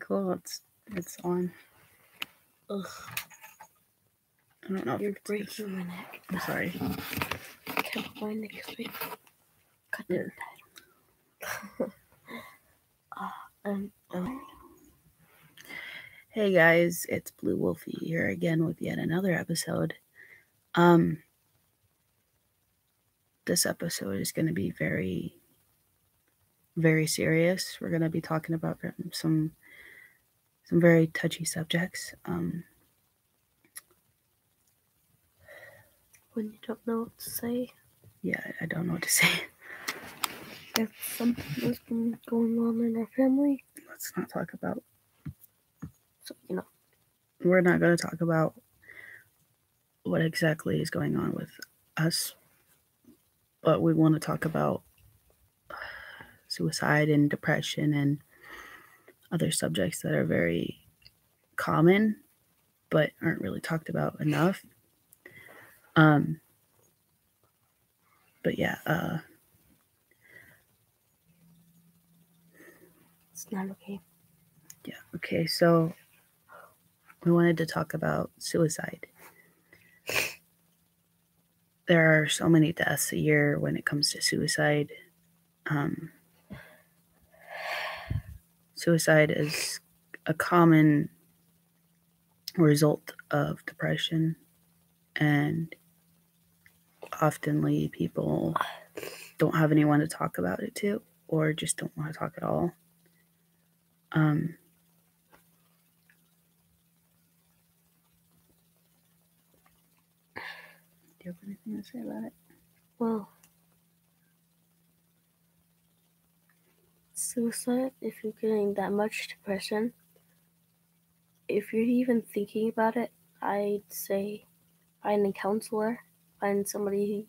cool. It's on. Ugh. I don't know if You're it's breaking my neck. I'm sorry. I can't put my neck straight. Cut it. I'm Hey guys, it's Blue Wolfie here again with yet another episode. This episode is going to be very, very serious. We're going to be talking about some very touchy subjects. when you don't know what to say. Yeah, I don't know what to say. If something has been going on in our family, Let's not talk about. so We're not going to talk about what exactly is going on with us, but we want to talk about suicide and depression and other subjects that are very common but aren't really talked about enough. But yeah, it's not okay. Yeah, okay, so we wanted to talk about suicide. There are so many deaths a year when it comes to suicide. Suicide is a common result of depression, and oftenly people don't have anyone to talk about it to, or just don't want to talk at all. Do you have anything to say about it? Well, suicide, if you're getting that much depression, if you're even thinking about it, I'd say find a counselor, find somebody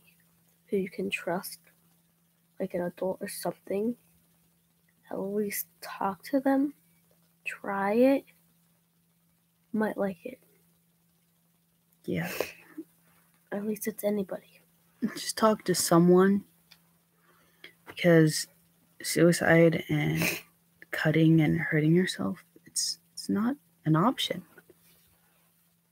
who you can trust, like an adult or something. At least talk to them, try it, might like it. Yeah. At least it's anybody. Just talk to someone, because suicide and cutting and hurting yourself, it's not an option.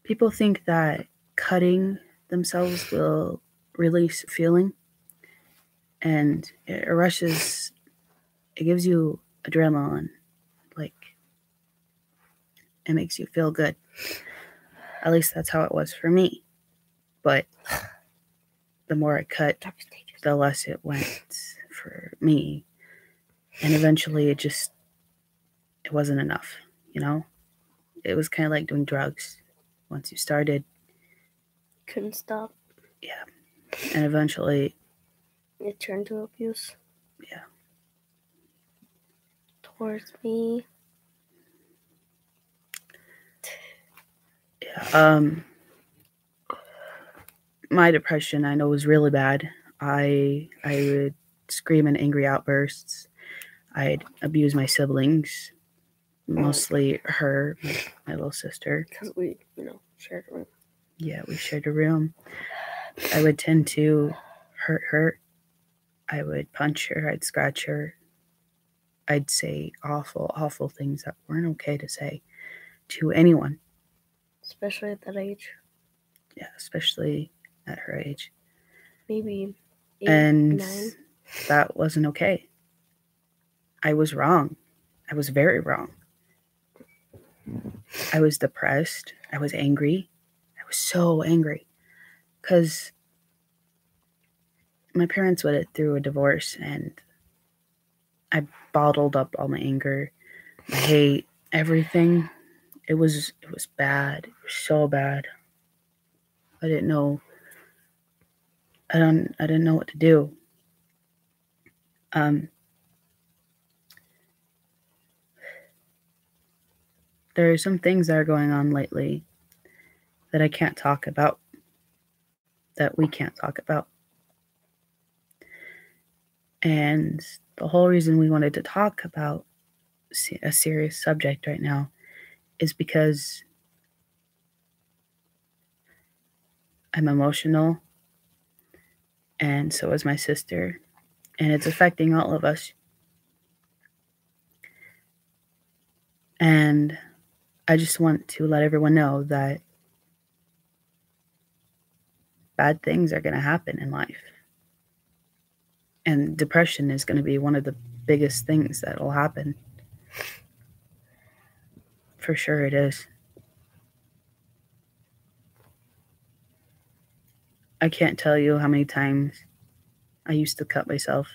People think that cutting themselves will release feeling, and it gives you adrenaline, like it makes you feel good. At least that's how it was for me. But the more I cut, the less it went for me. And eventually it wasn't enough, It was kind of like doing drugs. Once you started, couldn't stop. Yeah. And eventually it turned to abuse. Yeah. Towards me. Yeah. My depression, I know, was really bad. I would scream in angry outbursts. I'd abuse my siblings, mostly her, my little sister. Because we, shared a room. Yeah, we shared a room. I would tend to hurt her. I would punch her. I'd scratch her. I'd say awful, awful things that weren't okay to say to anyone. Especially at that age. Yeah, especially at her age. Maybe 8, and 9. That wasn't okay. I was wrong. I was very wrong. I was depressed. I was angry. I was so angry because my parents went through a divorce, and I bottled up all my anger, my hate, everything. It was bad. It was so bad. I didn't know. I didn't know what to do. There are some things that are going on lately that I can't talk about, that we can't talk about. And the whole reason we wanted to talk about a serious subject right now is because I'm emotional, and so is my sister, and it's affecting all of us. And I just want to let everyone know that bad things are going to happen in life. And depression is going to be one of the biggest things that will happen. For sure it is. I can't tell you how many times I used to cut myself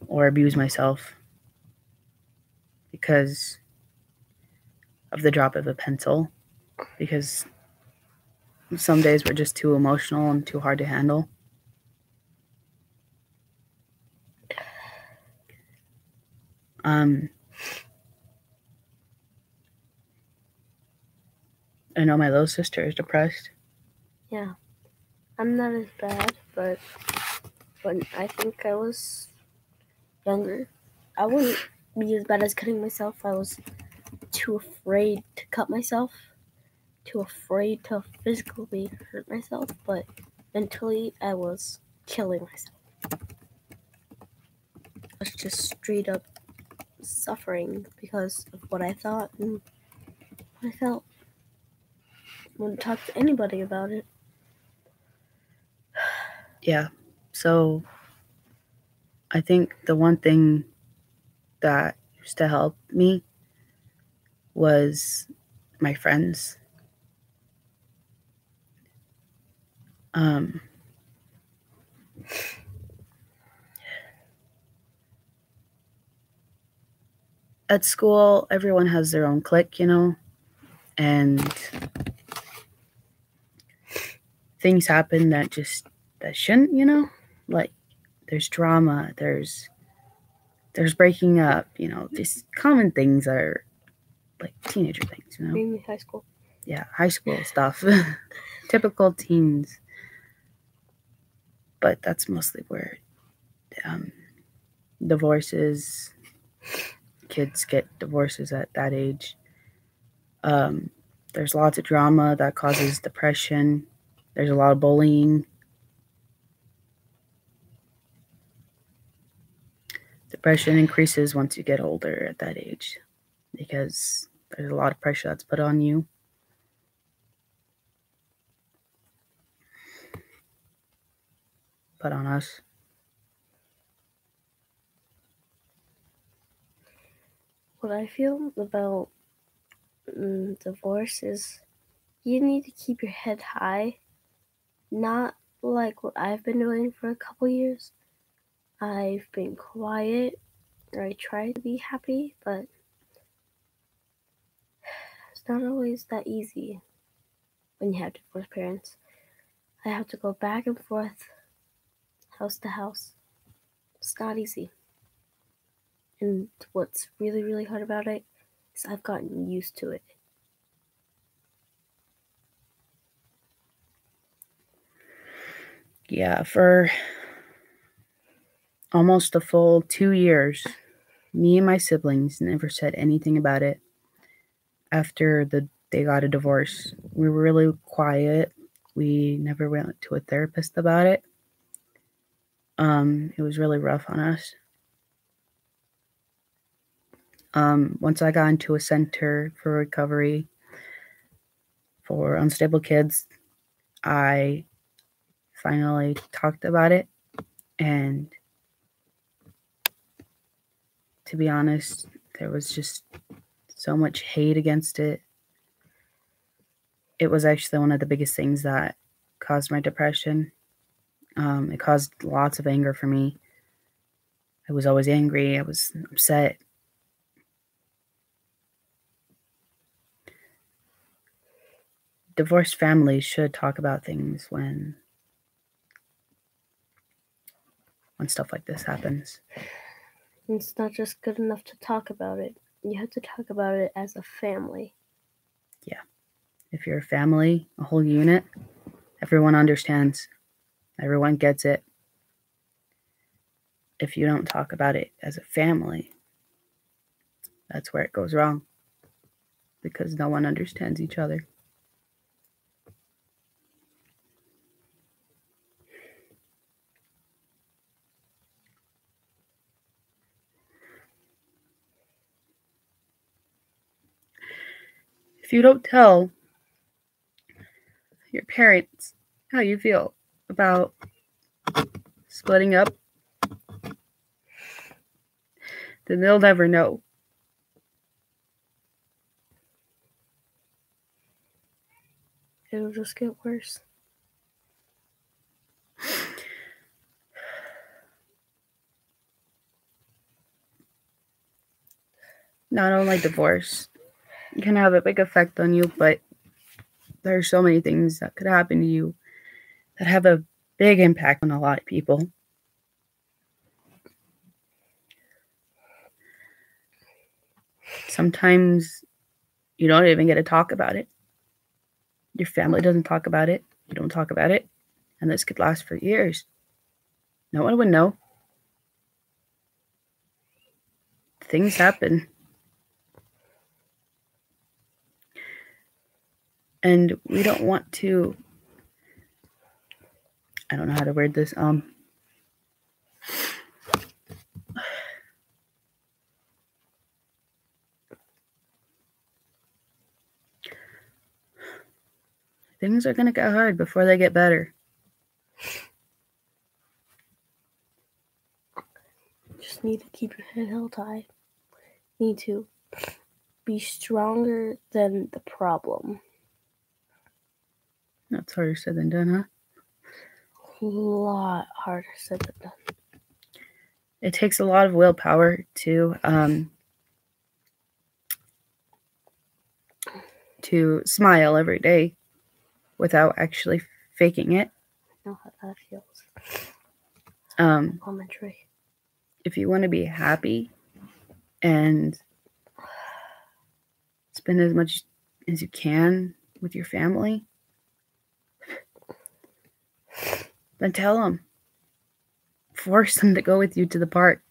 or abuse myself because of the drop of a pencil, because some days were just too emotional and too hard to handle. I know my little sister is depressed. Yeah, I'm not as bad, but when I think I was younger, I wouldn't be as bad as cutting myself. I was too afraid to cut myself, too afraid to physically hurt myself, but mentally I was killing myself. I was just straight up suffering because of what I thought and what I felt. I wouldn't talk to anybody about it. Yeah. So I think the one thing that used to help me was my friends. At school, everyone has their own clique, and things happen that shouldn't, like there's drama, there's breaking up, just common things that are like teenager things, Mainly high school. Yeah, high school stuff. Typical teens. But that's mostly where divorces, kids get divorces at that age. There's lots of drama that causes depression. There's a lot of bullying. Depression increases once you get older at that age because there's a lot of pressure that's put on you. Put on us. What I feel about divorce is you need to keep your head high, not like what I've been doing for a couple years. I've been quiet, or I try to be happy, but it's not always that easy when you have divorced parents. I have to go back and forth, house to house. It's not easy. And what's really, really hard about it is I've gotten used to it. Yeah, for almost a full 2 years, me and my siblings never said anything about it. After they got a divorce, we were really quiet. We never went to a therapist about it. It was really rough on us. Once I got into a center for recovery for unstable kids, I finally talked about it. And to be honest, there was just so much hate against it. It was actually one of the biggest things that caused my depression. It caused lots of anger for me. I was always angry. I was upset. Divorced families should talk about things when stuff like this happens. It's not just good enough to talk about it. You have to talk about it as a family. Yeah. If you're a family, a whole unit, everyone understands. Everyone gets it. If you don't talk about it as a family, that's where it goes wrong. Because no one understands each other. if you don't tell your parents how you feel about splitting up, then they'll never know. It'll just get worse. Not only divorce can have a big effect on you, but there are so many things that could happen to you that have a big impact on a lot of people. Sometimes you don't even get to talk about it. Your family doesn't talk about it. You don't talk about it. And this could last for years. No one would know. Things happen. And we don't want to, I don't know how to word this. Things are going to get hard before they get better. Just need to keep your head held high. Need to be stronger than the problem. That's harder said than done, huh? A lot harder said than done. It takes a lot of willpower to smile every day without actually faking it. I know how that feels. Elementary. If you want to be happy and spend as much as you can with your family, then tell them. Force them to go with you to the park.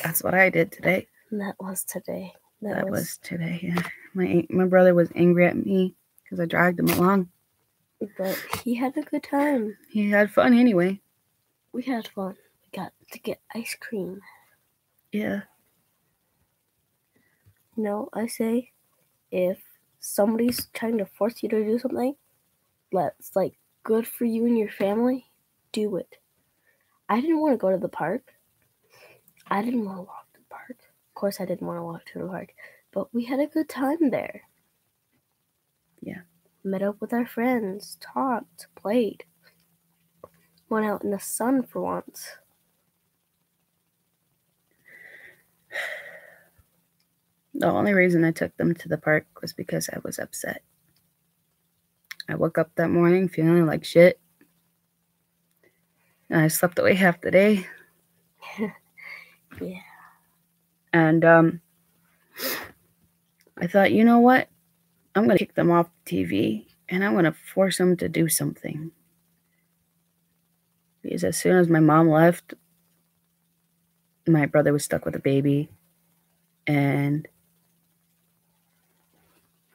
That's what I did today. And that was today. That was today, yeah. My brother was angry at me because I dragged him along. But he had a good time. He had fun anyway. We had fun. We got to get ice cream. Yeah. No, I say, if somebody's trying to force you to do something that's like good for you and your family, do it. I didn't want to go to the park. I didn't want to walk to the park. Of course, I didn't want to walk to the park. But we had a good time there. Yeah. Met up with our friends, talked, played. Went out in the sun for once. The only reason I took them to the park was because I was upset. I woke up that morning feeling like shit. And I slept away half the day. Yeah. And I thought, you know what? I'm going to kick them off the TV and I'm going to force them to do something. Because as soon as my mom left, my brother was stuck with a baby. And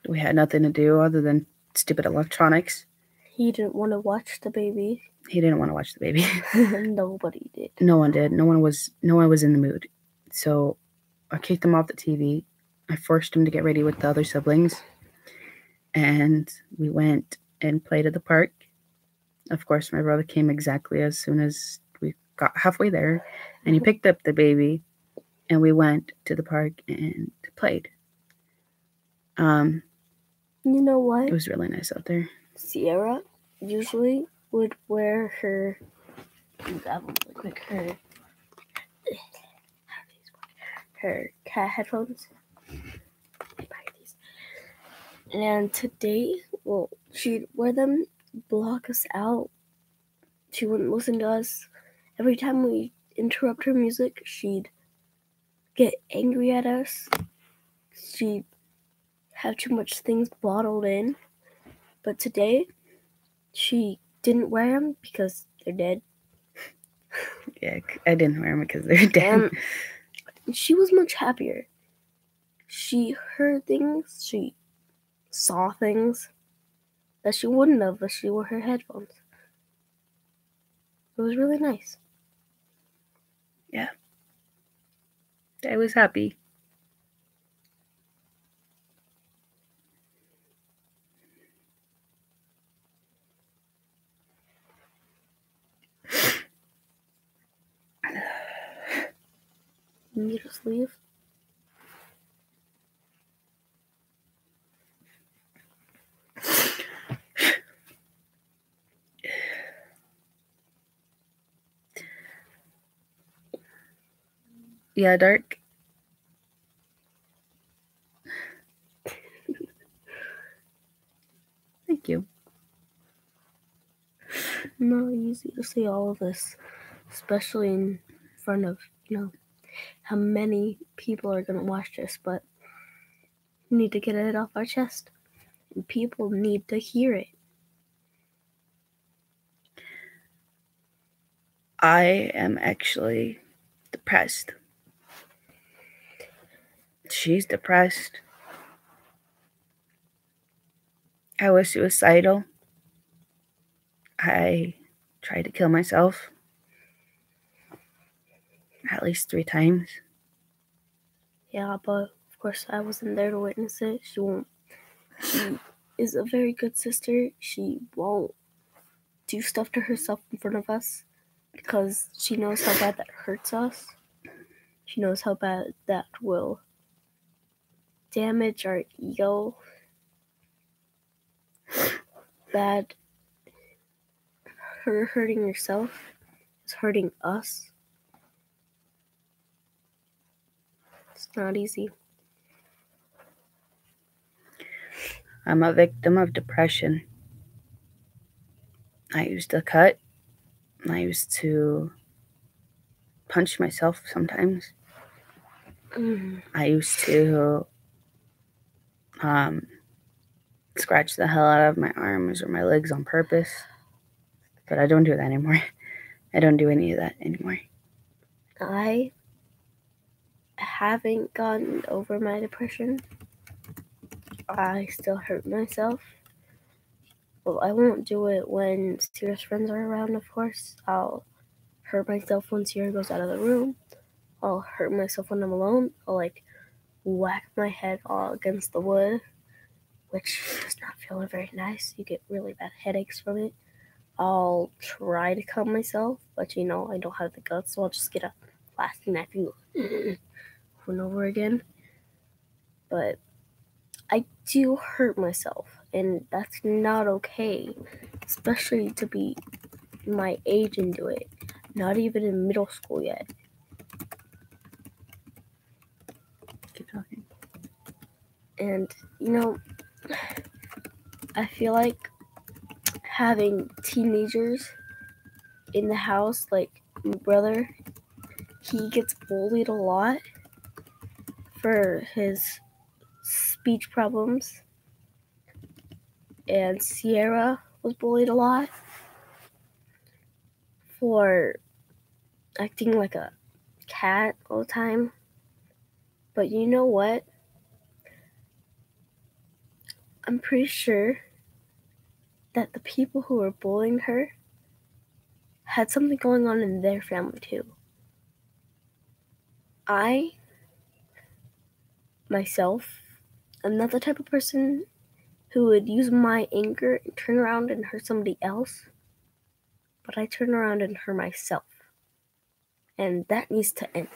we had nothing to do other than stupid electronics. He didn't want to watch the baby. He didn't want to watch the baby. Nobody did. No one did. No one was in the mood. So I kicked him off the TV. I forced him to get ready with the other siblings. And we went and played at the park. Of course, my brother came exactly as soon as we got halfway there. And he picked up the baby. And we went to the park and played. You know what? It was really nice out there. Sierra usually would wear her cat headphones. And today, well, she'd wear them, block us out. She wouldn't listen to us. Every time we interrupt her music, she'd get angry at us. She'd have too much things bottled in. But today, she didn't wear them because they're dead. Yeah, I didn't wear them because they're dead. And she was much happier. She heard things, she saw things that she wouldn't have if she wore her headphones. It was really nice. Yeah. I was happy. you just leave? Yeah, dark. Thank you. Not easy to say all of this, especially in front of, how many people are going to watch this, but we need to get it off our chest. And people need to hear it. I am actually depressed. She's depressed. I was suicidal. I tried to kill myself at least 3 times. Yeah, but of course I wasn't there to witness it. She is a very good sister. She won't do stuff to herself in front of us because she knows how bad that hurts us. She knows how bad that will damage our ego. Bad. Her hurting herself is hurting us. It's not easy. I'm a victim of depression. I used to cut. I used to punch myself sometimes. I used to scratch the hell out of my arms or my legs on purpose. But I don't do that anymore. I don't do any of that anymore. I haven't gotten over my depression. I still hurt myself. Well, I won't do it when serious friends are around, of course. I'll hurt myself when Sierra goes out of the room. I'll hurt myself when I'm alone. I'll whack my head all against the wood, which does not feel very nice. You get really bad headaches from it. I'll try to calm myself, but I don't have the guts, so I'll just get a plastic knife and go over and over again. But I do hurt myself, and that's not okay, especially to be my age and do it. Not even in middle school yet. Keep talking. And, I feel like having teenagers in the house, like my brother, he gets bullied a lot for his speech problems. And Sierra was bullied a lot for acting like a cat all the time. But you know what? I'm pretty sure that the people who were bullying her had something going on in their family too. I, myself, am not the type of person who would use my anger and turn around and hurt somebody else, but I turn around and hurt myself. And that needs to end.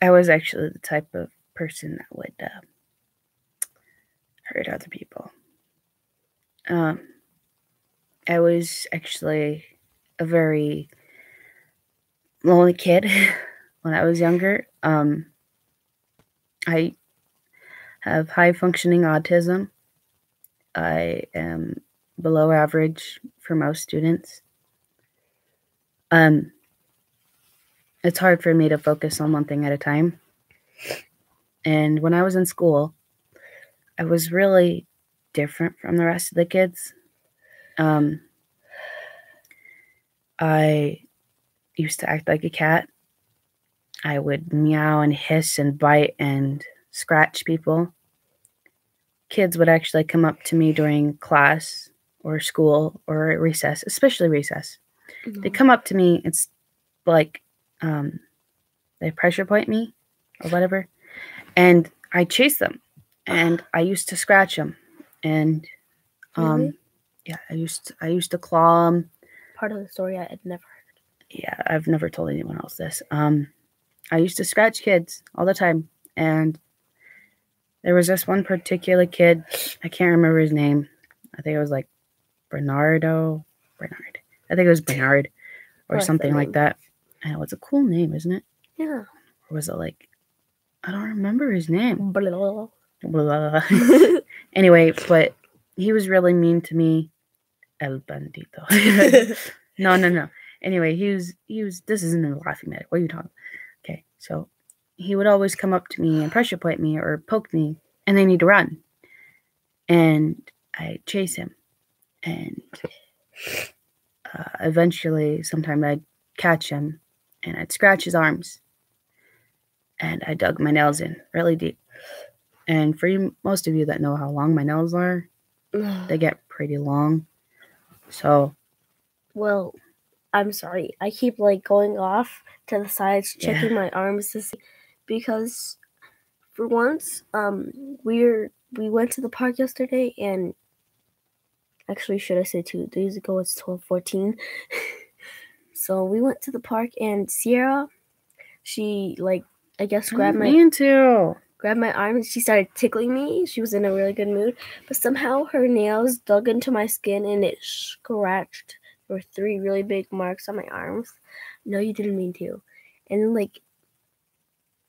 I was actually the type of person that would hurt other people. I was actually a very lonely kid when I was younger. I have high functioning autism. I am below average for most students. It's hard for me to focus on one thing at a time. And when I was in school, I was really different from the rest of the kids. I used to act like a cat. I would meow and hiss and bite and scratch people. Kids would actually come up to me during class or school or at recess, especially recess. No. They come up to me, it's like they pressure point me or whatever, and I chase them, and I used to scratch them, and Really? yeah, I used to claw them. part of the story I had never heard. Yeah, I've never told anyone else this. I used to scratch kids all the time, and there was this one particular kid. I can't remember his name. I think it was like Bernard. I think it was Bernard or something like that. I know, it's a cool name, isn't it? Yeah. Or was it like, I don't remember his name. Blah. Blah. Anyway, but he was really mean to me. El bandito. No. Anyway, he was. This isn't a laughing matter. What are you talking? Okay, so he would always come up to me and pressure point me or poke me, and then he'd run, and I'd chase him, and eventually, sometime I'd catch him, and I'd scratch his arms, and I dug my nails in really deep. And for you, most of you that know how long my nails are, they get pretty long. So, well, I'm sorry. I keep like going off to the sides, checking my arms to see, because for once, we went to the park yesterday, and actually, should I say 2 days ago? It's 12:14. So we went to the park, and Sierra, she I guess grabbed my arm, and she started tickling me. She was in a really good mood, but somehow her nails dug into my skin and it scratched. There were 3 really big marks on my arms. No, you didn't mean to. And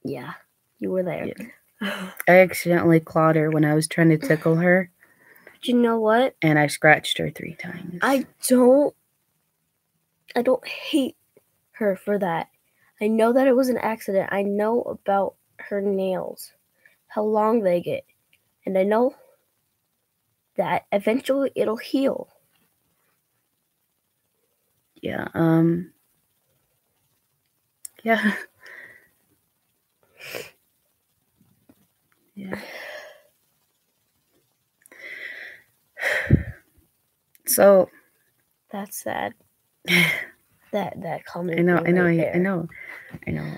yeah, you were there. Yeah. I accidentally clawed her when I was trying to tickle her. But you know what? And I scratched her 3 times. I don't hate her for that. I know that it was an accident. I know about her nails, how long they get, and I know that eventually it'll heal. Yeah, yeah. Yeah. So that's sad. That comment. I know.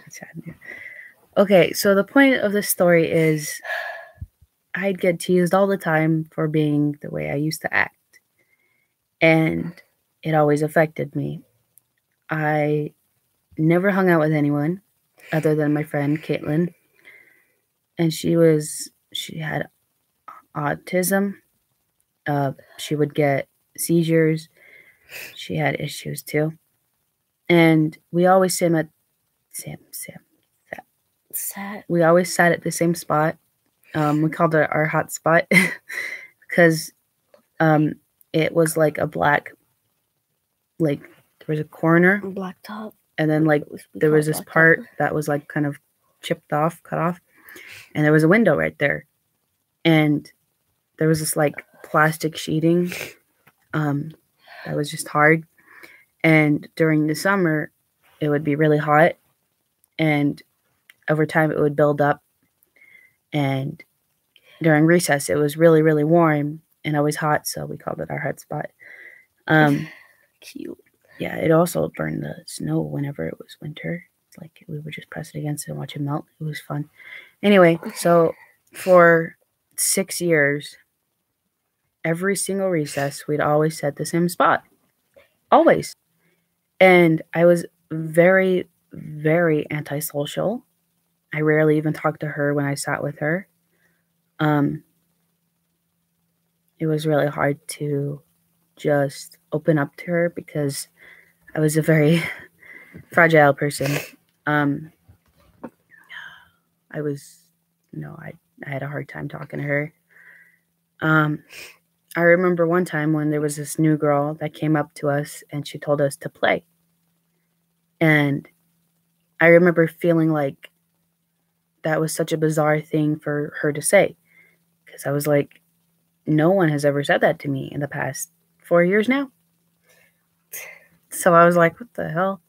It's sad. Yeah. Okay, so the point of this story is I'd get teased all the time for being the way I used to act. And it always affected me. I never hung out with anyone other than my friend Caitlin. And she had autism. She would get seizures. She had issues too. And we always we always sat at the same spot. We called it our hot spot because it was like a black, like there was a corner, black top, and then like there was this part that was like kind of cut off, and there was a window right there, and there was this like plastic sheeting that was just hard. And during the summer, it would be really hot, and over time it would build up. And during recess, it was really, really warm and always hot, so we called it our hot spot. Cute. Yeah, it also burned the snow whenever it was winter. It's like we would just press it against it and watch it melt. It was fun. Anyway, so for 6 years, every single recess, we'd always set the same spot. Always. And I was very, very antisocial. I rarely even talked to her when I sat with her. It was really hard to just open up to her because I was a very fragile person. I had a hard time talking to her. I remember one time when there was this new girl that came up to us and she told us to play. And I remember feeling like that was such a bizarre thing for her to say. Because I was like, no one has ever said that to me in the past 4 years now. So I was like, what the hell?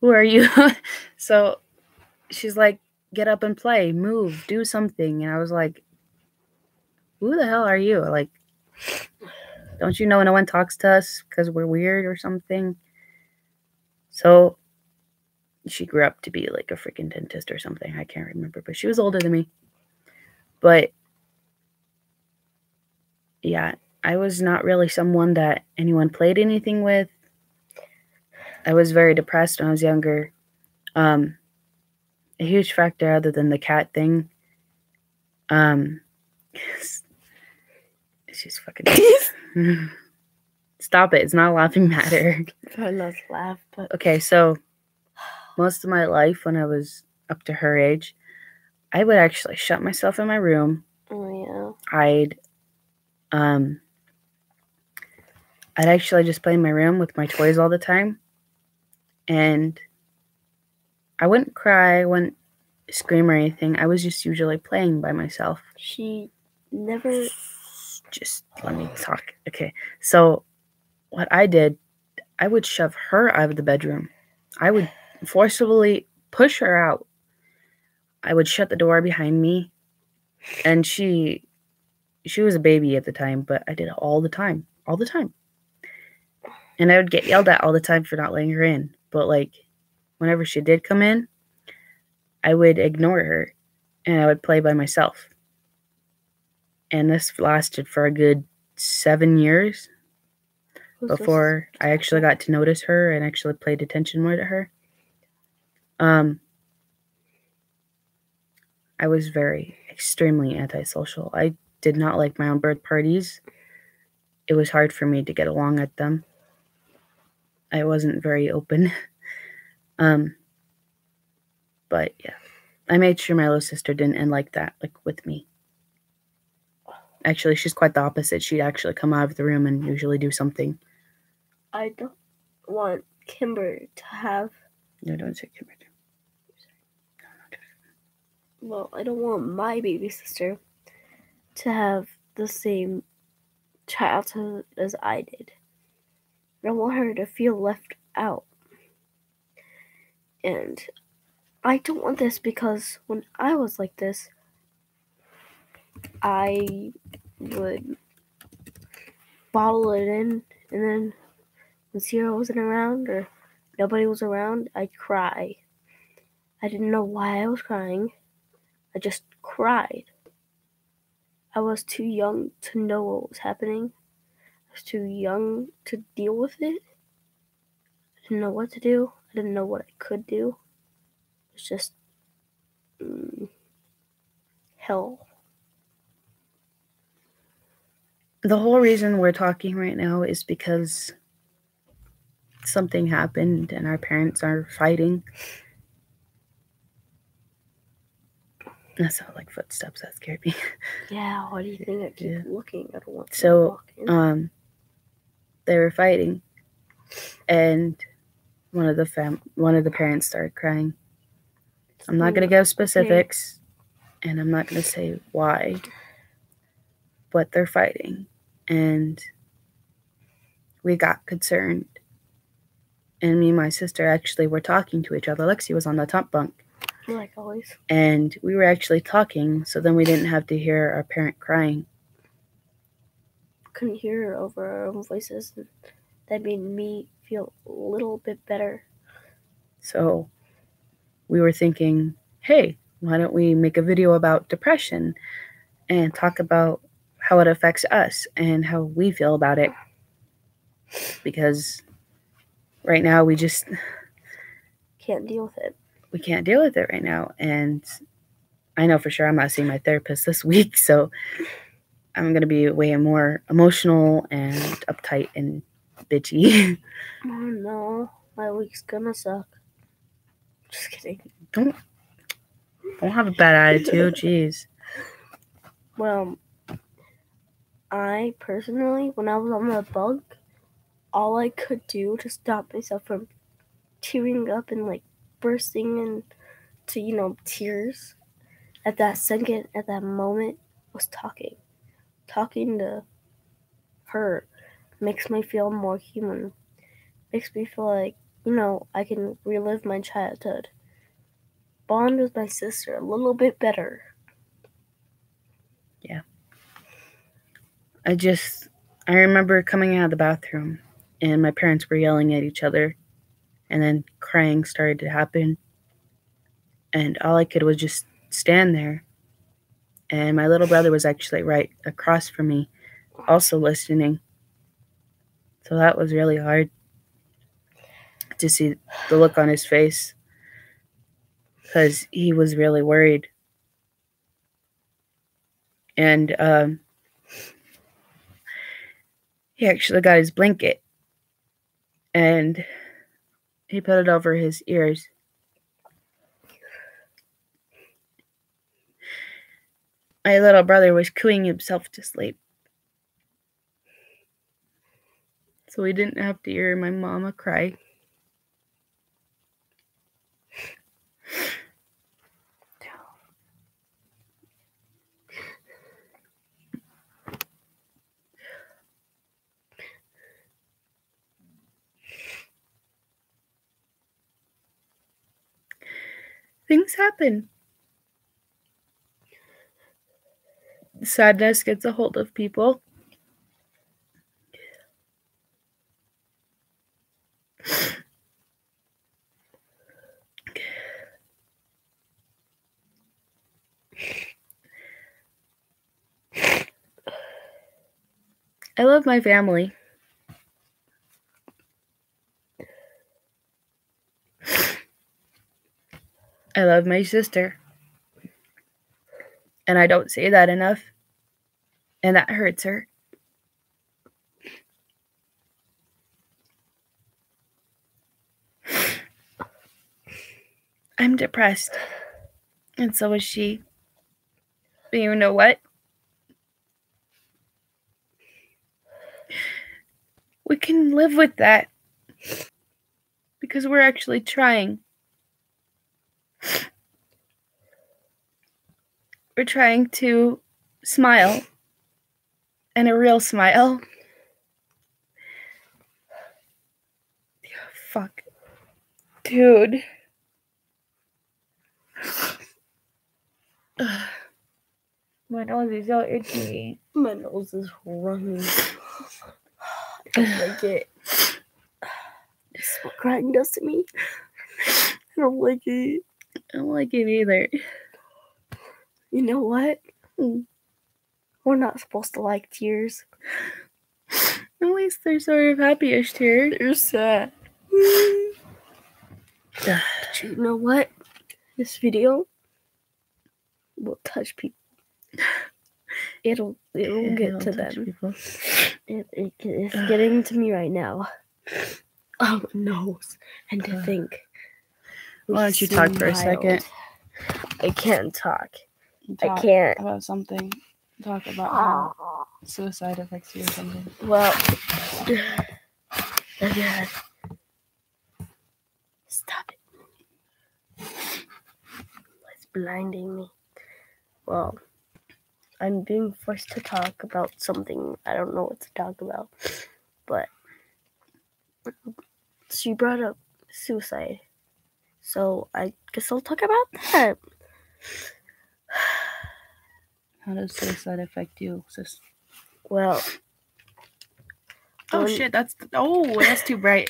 Who are you? So she's like, get up and play, move, do something. And I was like, who the hell are you? Like, don't you know no one talks to us because we're weird or something? So she grew up to be like a freaking dentist or something. I can't remember, but she was older than me. But yeah, I was not really someone that anyone played anything with. I was very depressed when I was younger. A huge factor other than the cat thing. She's fucking. Stop it! It's not a laughing matter. Try not to laugh, but Okay, so most of my life, when I was up to her age, I would actually shut myself in my room. oh I'd actually just play in my room with my toys all the time, and I wouldn't cry, I wouldn't scream or anything. I was just usually playing by myself. She never. Just let me talk. Okay, so what I did, I would shove her out of the bedroom. I would forcibly push her out. I would shut the door behind me, and she was a baby at the time, but I did it all the time. And I would get yelled at all the time for not letting her in. But like, whenever she did come in, I would ignore her and I would play by myself. And this lasted for a good 7 years before I actually got to notice her and actually paid attention more to her. I was very extremely antisocial. I did not like my own birth parties. It was hard for me to get along at them. I wasn't very open. But yeah, I made sure my little sister didn't end like that, like with me. Actually, she's quite the opposite. She'd actually come out of the room and usually do something. I don't want Kimber to have. No, don't say Kimber. Well, I don't want my baby sister to have the same childhood as I did. I don't want her to feel left out. And I don't want this because when I was like this, I would bottle it in, and then when Sierra wasn't around or nobody was around, I'd cry. I didn't know why I was crying. I just cried. I was too young to know what was happening. I was too young to deal with it. I didn't know what to do. I didn't know what I could do. It was just hell. The whole reason we're talking right now is because something happened and our parents are fighting. That sounded like footsteps. That scared me. Yeah, why do you think I keep looking? I don't want to walk in. They were fighting, and one of the parents started crying. I'm not gonna give specifics, and I'm not gonna say why, but they're fighting, and we got concerned. And me and my sister actually were talking to each other. Lexi was on the top bunk. Like always. And we were actually talking, so then we didn't have to hear our parent crying. Couldn't hear over our own voices. That made me feel a little bit better. So we were thinking, hey, why don't we make a video about depression and talk about how it affects us and how we feel about it? Because right now we just can't deal with it. We can't deal with it right now. And I know for sure I'm not seeing my therapist this week, so I'm going to be way more emotional and uptight and bitchy. Oh no, my week's gonna suck. Just kidding. Don't have a bad attitude, jeez. Well, I personally, when I was on the bug, all I could do to stop myself from tearing up and like bursting into, tears at that second, at that moment, was talking. Talking to her makes me feel more human. Makes me feel like, I can relive my childhood. Bond with my sister a little bit better. Yeah. I remember coming out of the bathroom and my parents were yelling at each other, and then crying started to happen. And all I could was just stand there. And my little brother was actually right across from me, also listening. So that was really hard to see the look on his face because he was really worried. And he actually got his blanket and he put it over his ears. My little brother was cooing himself to sleep, so we didn't have to hear my mama cry. Things happen. Sadness gets a hold of people. I love my family. I love my sister. And I don't say that enough. And that hurts her. I'm depressed. And so is she. But you know what? We can live with that. Because we're actually trying. We're trying to smile. And a real smile. Fuck. Dude. My nose is so itchy. My nose is running. I don't like it. This is what crying does to me. I don't like it. I don't like it either. You know what? We're not supposed to like tears. At least they're sort of happy-ish tears. They're sad. But you know what? This video will touch people. It'll get to them. It's getting to me right now. Oh, my nose. And to think. Why don't you talk for a second? I can't talk. I can't. About something. Talk about how suicide affects you or something. Well, again. Stop it. It's blinding me. Well, I'm being forced to talk about something I don't know what to talk about. But she brought up suicide. So I guess I'll talk about that. How does suicide affect you, sis? Well. Oh shit, that's too bright.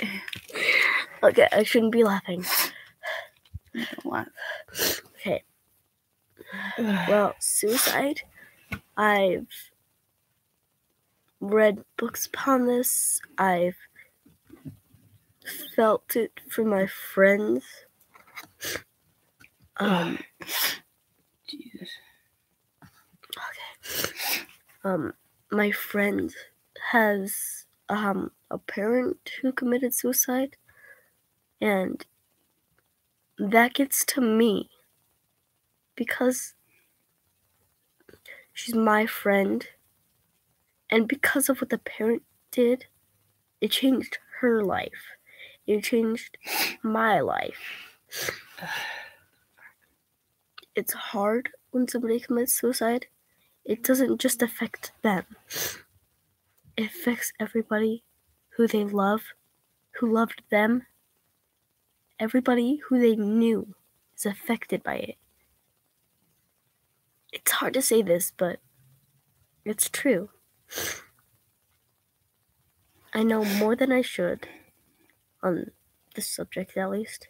Okay, I shouldn't be laughing. Don't laugh. Okay. Well, suicide. I've read books upon this. I've felt it from my friends. Jesus. Okay. My friend has a parent who committed suicide, and that gets to me because she's my friend, and because of what the parent did, it changed her life. It changed my life. It's hard when somebody commits suicide. It doesn't just affect them. It affects everybody who they love, who loved them. Everybody who they knew is affected by it. It's hard to say this, but it's true. I know more than I should on this subject, at least.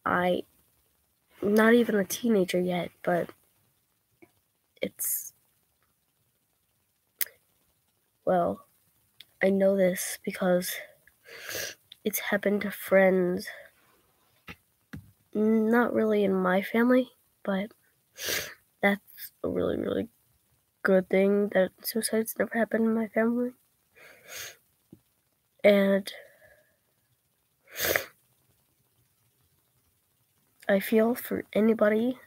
I'm not even a teenager yet, but well, I know this because it's happened to friends. Not really in my family, but that's a really, really good thing that suicide's never happened in my family. And I feel for anybody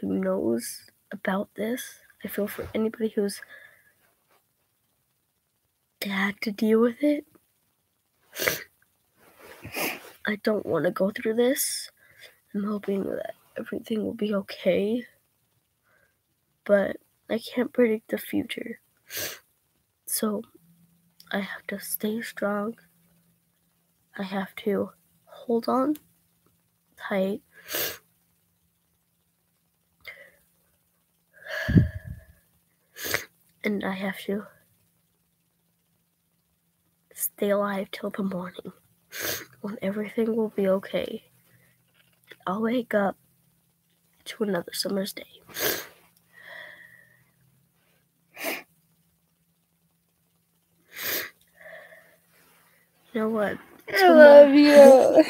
who knows about this. I feel for anybody who's had to deal with it. I don't want to go through this. I'm hoping that everything will be okay. But I can't predict the future. So I have to stay strong. I have to hold on tight. And I have to stay alive till the morning when everything will be okay. I'll wake up to another summer's day. You know what? I love you.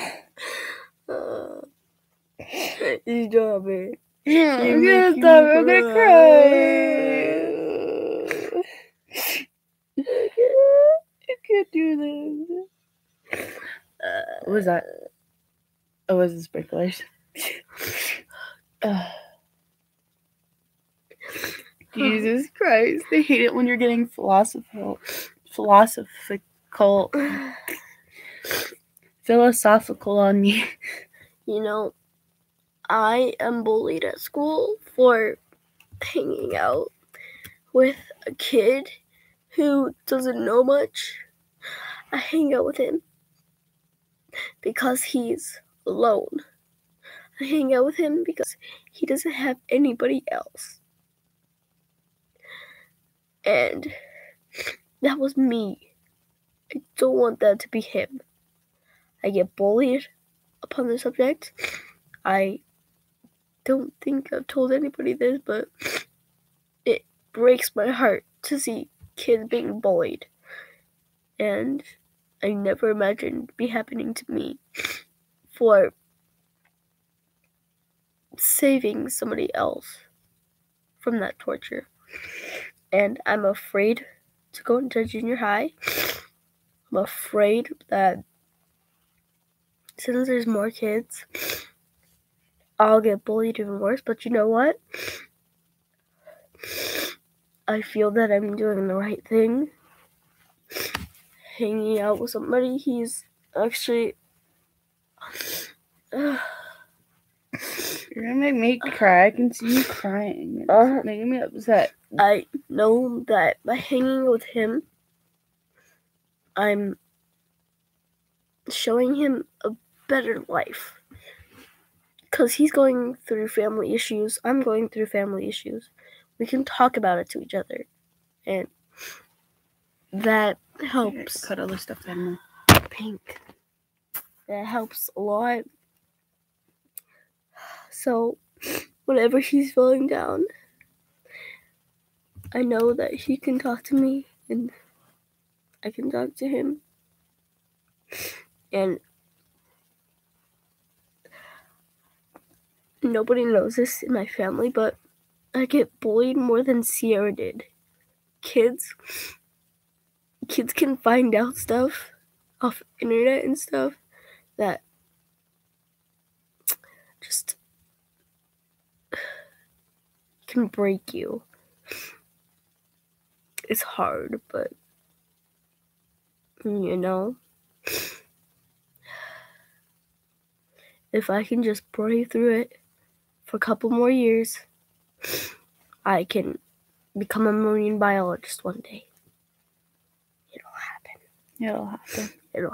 Stop it. I'm gonna stop. I'm gonna cry. I can't do this. What was that? Oh, was it sprinklers? Jesus Christ. I hate it when you're getting philosophical on me. You know, I am bullied at school for hanging out with a kid who doesn't know much. I hang out with him because he's alone. I hang out with him because he doesn't have anybody else. And that was me. I don't want that to be him. I get bullied upon the subject. I don't think I've told anybody this, but it breaks my heart to see kids being bullied. And I never imagined it be happening to me for saving somebody else from that torture. And I'm afraid to go into junior high. I'm afraid that since there's more kids, I'll get bullied even worse. But you know what? I feel that I'm doing the right thing. Hanging out with somebody, he's actually... You're gonna make me cry. I can see you crying. It's making me upset. I know that by hanging with him, I'm showing him a better life. Because he's going through family issues. I'm going through family issues. We can talk about it to each other. And that helps. Cut all the stuff down. Pink. That helps a lot. So, whenever he's feeling down, I know that he can talk to me and I can talk to him. And nobody knows this in my family, but I get bullied more than Sierra did. Kids can find out stuff off internet and stuff that just can break you. It's hard, but you know, if I can just brave through it for a couple more years, I can become a marine biologist one day. It'll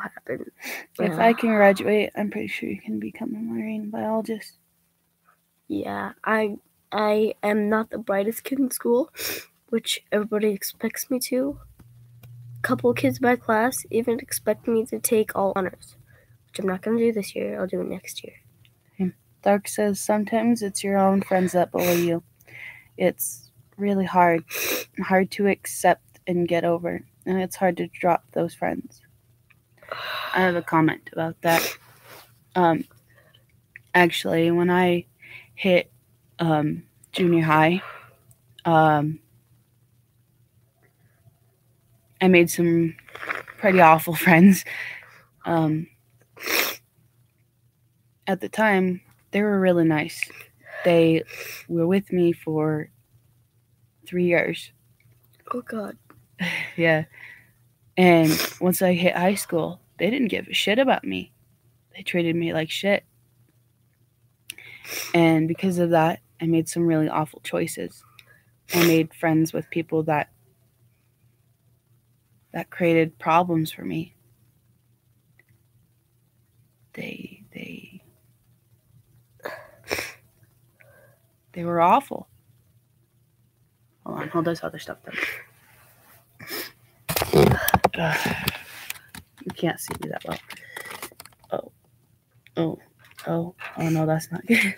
happen. If I can graduate, I'm pretty sure you can become a marine biologist. Yeah, I am not the brightest kid in school, which everybody expects me to. A couple kids in my class even expect me to take all honors, which I'm not going to do this year. I'll do it next year. Dark says sometimes it's your own friends that bully you. It's really hard to accept and get over, and it's hard to drop those friends. I have a comment about that. Actually, when I hit junior high, I made some pretty awful friends. At the time, they were really nice. They were with me for 3 years. Oh God. Yeah. And once I hit high school, they didn't give a shit about me. They treated me like shit. And because of that, I made some really awful choices. I made friends with people that created problems for me. They were awful. Hold this other stuff down. You can't see me that well. Oh no, that's not good.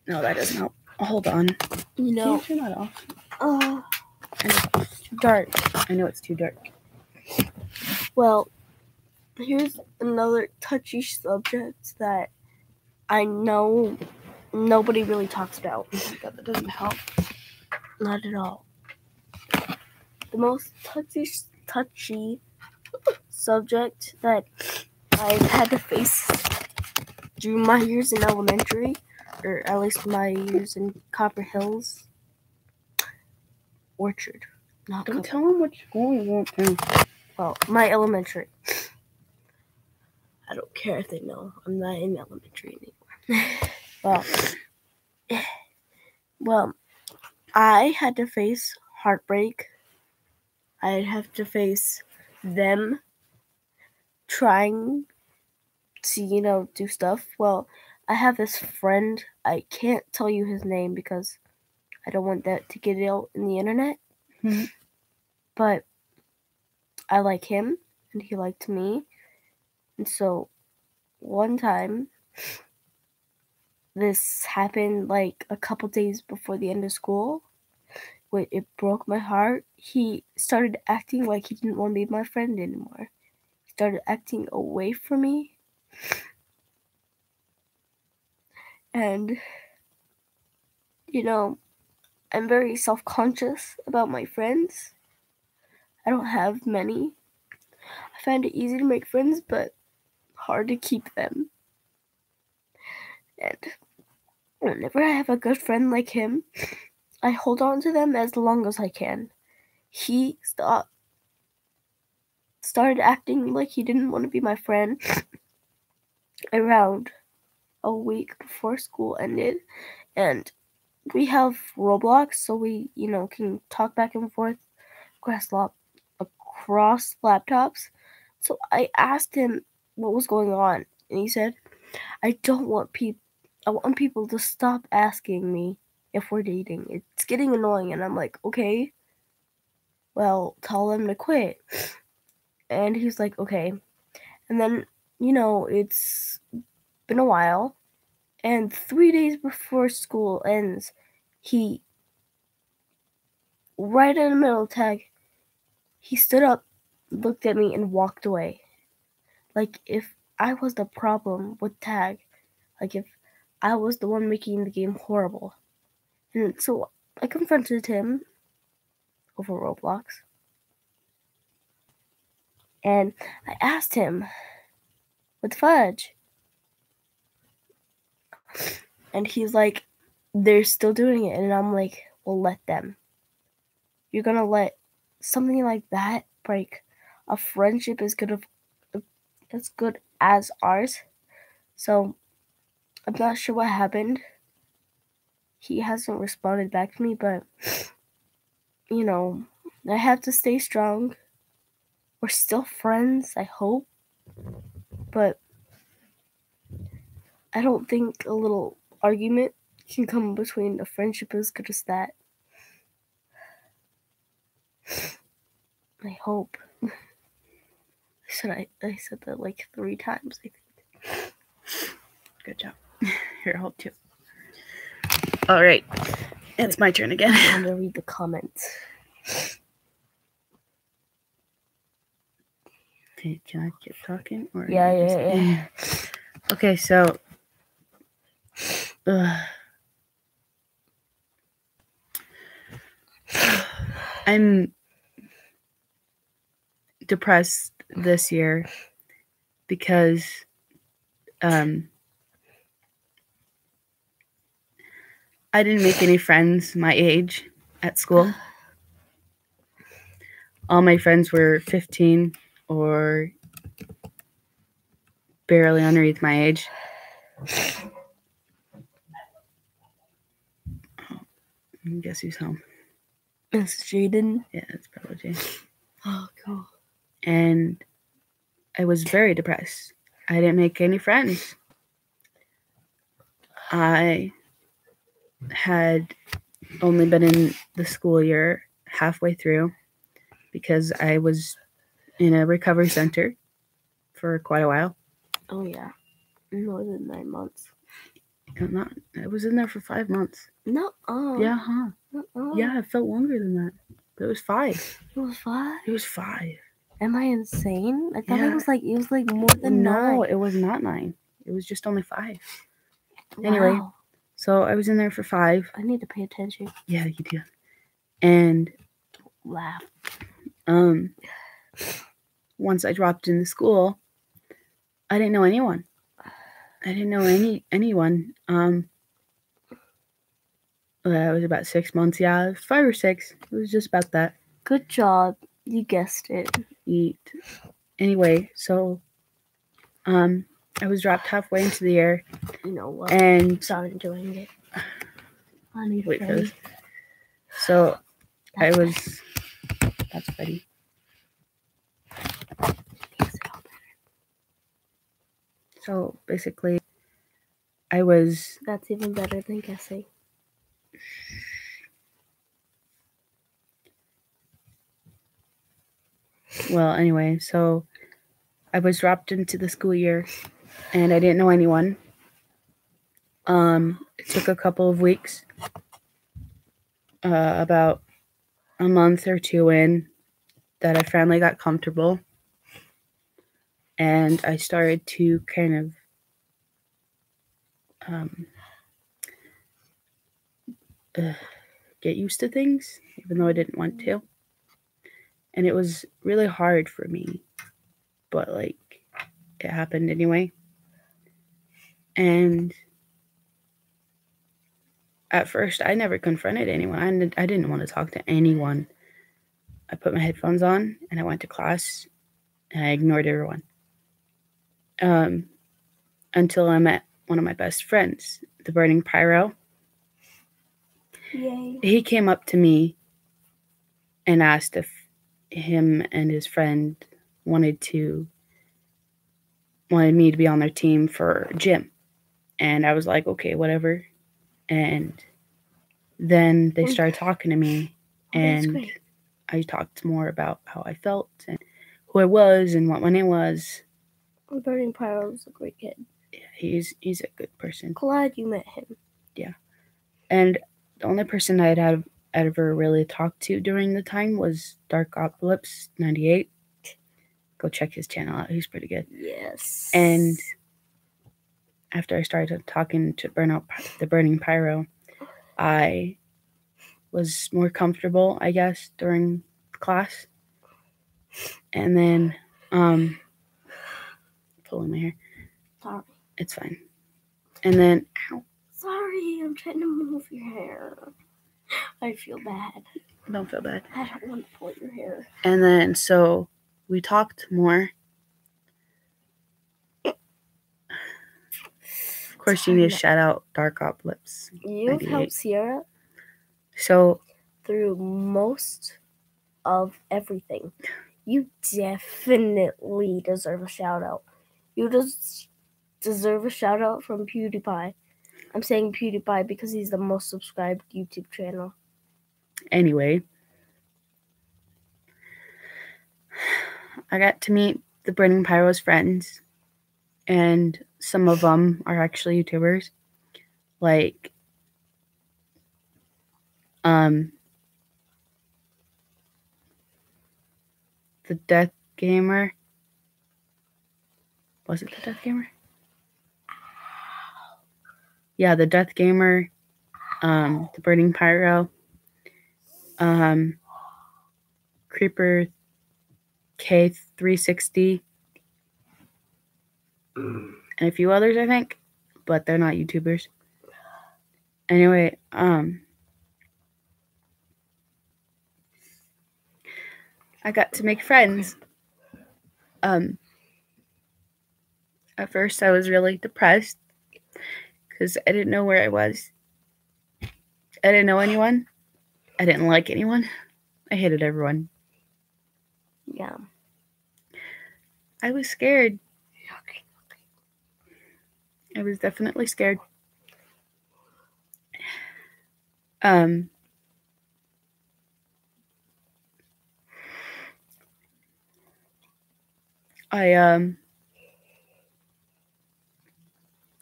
No, that doesn't help. Hold on. You know, can you turn that off? It's too dark. I know it's too dark. Well, here's another touchy subject that I know nobody really talks about. That doesn't help. Not at all. The most touchy subject that I've had to face during my years in elementary, or at least my years in Copper Hills. Orchard. Don't tell them what school you won't do. Well, my elementary. I don't care if they know. I'm not in elementary anymore. Well, I had to face heartbreak. I'd have to face them trying to, do stuff. Well, I have this friend. I can't tell you his name because I don't want that to get out in the internet. Mm-hmm. But I like him, and he liked me. And so one time, this happened like a couple days before the end of school. It broke my heart. He started acting like he didn't want to be my friend anymore. He started acting away from me. And, I'm very self-conscious about my friends. I don't have many. I find it easy to make friends, but hard to keep them. And whenever I have a good friend like him, I hold on to them as long as I can. He started acting like he didn't want to be my friend around a week before school ended, and we have Roblox, so we, can talk back and forth across laptops. So I asked him what was going on, and he said, I want people to stop asking me if we're dating. It's getting annoying. And I'm like, okay, well, tell them to quit. And he's like, okay. And then, it's been a while. And 3 days before school ends, he, right in the middle of tag, he stood up, looked at me, and walked away. Like if I was the problem with tag. Like if I was the one making the game horrible. And so I confronted him over Roblox. And I asked him, what the fudge? And he's like, they're still doing it. And I'm like, well, let them. You're going to let something like that break a friendship as good as ours? So I'm not sure what happened. He hasn't responded back to me, but, I have to stay strong. We're still friends, I hope. But I don't think a little argument can come between a friendship as good as that. I hope. I said that like 3 times, I think. Good job. Here, hold too. All right. It's my turn again. I'm going to read the comments. Okay, can I keep talking? Or Yeah. Okay, so I'm depressed this year because I didn't make any friends my age at school. All my friends were 15 or barely underneath my age. Guess who's home? It's Jaden. Yeah, it's probably Jaden. Oh, cool. And I was very depressed. I didn't make any friends. I had only been in the school year halfway through because I was in a recovery center for quite a while. Oh, yeah. More than 9 months. I was in there for 5 months. No. Yeah, huh? Yeah, it felt longer than that. But it was 5. It was 5? It was 5. Am I insane? I thought Yeah. it was like more than 9. No, it was not 9. It was just only 5. Anyway, Wow. so I was in there for 5. I need to pay attention. Yeah, you do. And Laugh. once I dropped into school, I didn't know anyone. I didn't know anyone. It was about 6 months. Yeah, 5 or 6. It was just about that. Good job. You guessed it. Anyway, so I was dropped halfway into the year. You know what? And I'm not enjoying it. I need wait to for this. So I was. That's Betty. So basically, I was. That's even better than guessing. Well, anyway, so I was dropped into the school year, and I didn't know anyone. It took a couple of weeks, about a month or 2 in, that I finally got comfortable, and I started to kind of get used to things, even though I didn't want to. And it was really hard for me, but like it happened anyway. And at first, I never confronted anyone. I didn't want to talk to anyone. I put my headphones on and I went to class, and I ignored everyone. Until I met one of my best friends, the Burning Pyro. Yay. He came up to me and asked if him and his friend wanted me to be on their team for gym. And I was like, okay, whatever. And then they started talking to me, and I talked more about how I felt and who I was and what my name was. Burning Pyro is a great kid. Yeah, he's a good person. Glad you met him. Yeah. And the only person I'd ever really talked to during the time was Dark Ocalypse 98. Go check his channel out. He's pretty good. Yes. And after I started talking to the Burning Pyro, I was more comfortable, I guess, during class. And then, pulling my hair. Sorry. It's fine. And then, ow. Sorry, I'm trying to move your hair. I feel bad. Don't feel bad. I don't want to pull your hair. And then, so we talked more. Of course, you need to shout out Dark Ocalypse. You've helped Sierra so through most of everything. You definitely deserve a shout out. You just deserve a shout out from PewDiePie. I'm saying PewDiePie because he's the most subscribed YouTube channel. Anyway, I got to meet the Burning Pyro's friends, and some of them are actually YouTubers. Like, the Death Gamer Was it the Death Gamer? Yeah, the Death Gamer, the Burning Pyro, Creeper K360, and a few others, I think, but they're not YouTubers. Anyway, I got to make friends. At first I was really depressed because I didn't know where I was. I didn't know anyone. I didn't like anyone. I hated everyone. Yeah. I was scared. I was definitely scared.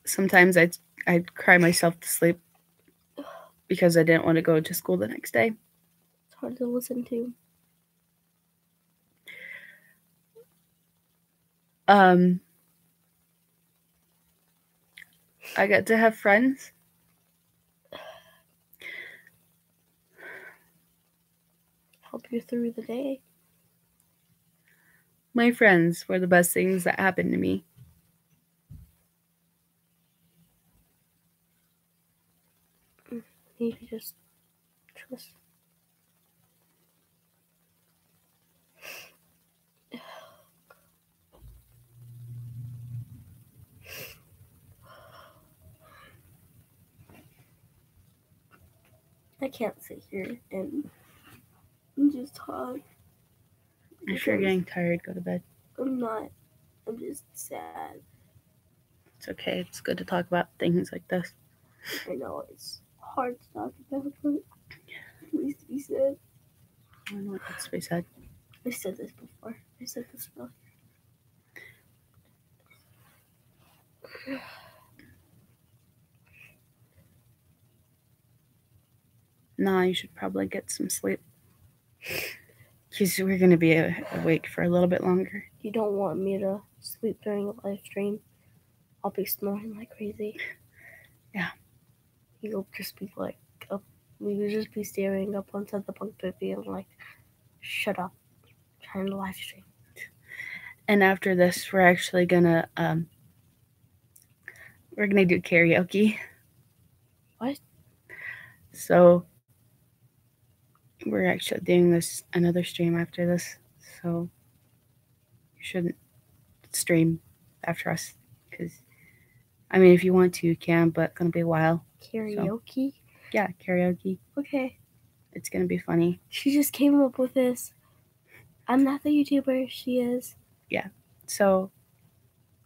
Sometimes I'd cry myself to sleep because I didn't want to go to school the next day. It's hard to listen to. I got to have friends. Help you through the day. My friends were the best things that happened to me. You can just trust. I can't sit here and just talk. If you're getting tired, go to bed. I'm not. I'm just sad. It's okay. It's good to talk about things like this. I know it's hard to talk about, but at least be sad. I don't know what that's to be said. I said this before. I said this before. Nah, you should probably get some sleep. Because we're going to be awake for a little bit longer. You don't want me to sleep during a live stream. I'll be snoring like crazy. Yeah. You'll just be like, up. We would just be staring up onto the bunk bed being like, shut up. I'm trying to live stream. And after this, we're actually gonna do karaoke. What? So we're actually doing this another stream after this. So you shouldn't stream after us, because I mean, if you want to, you can, but it's gonna be a while. Karaoke? So, yeah, karaoke. Okay. It's gonna be funny. She just came up with this. I'm not the YouTuber. She is. Yeah. So.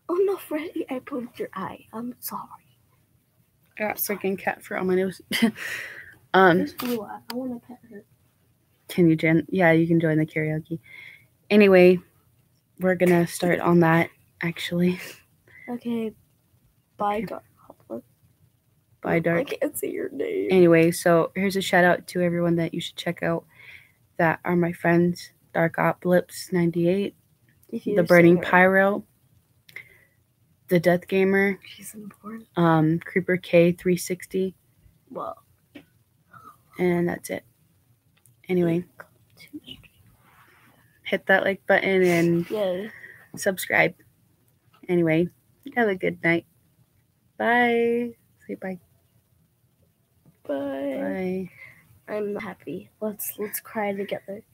Oh no, Freddie! I poked your eye. I'm sorry. I got freaking cat fur on my nose. There's Blue Eye. I want to pet her. Can you, Jen? Yeah, you can join the karaoke. Anyway, we're gonna start on that actually. Okay. Bye, Dark. Bye, Dark. I can't say your name. Anyway, so here's a shout out to everyone that you should check out that are my friends. Dark Blips 98, the Burning Pyro, the Death Gamer, she's important. Creeper K360. Well. And that's it. Anyway, hit that like button and subscribe. Anyway, have a good night. Bye. Say bye. Bye. Bye. I'm not happy. Let's cry together.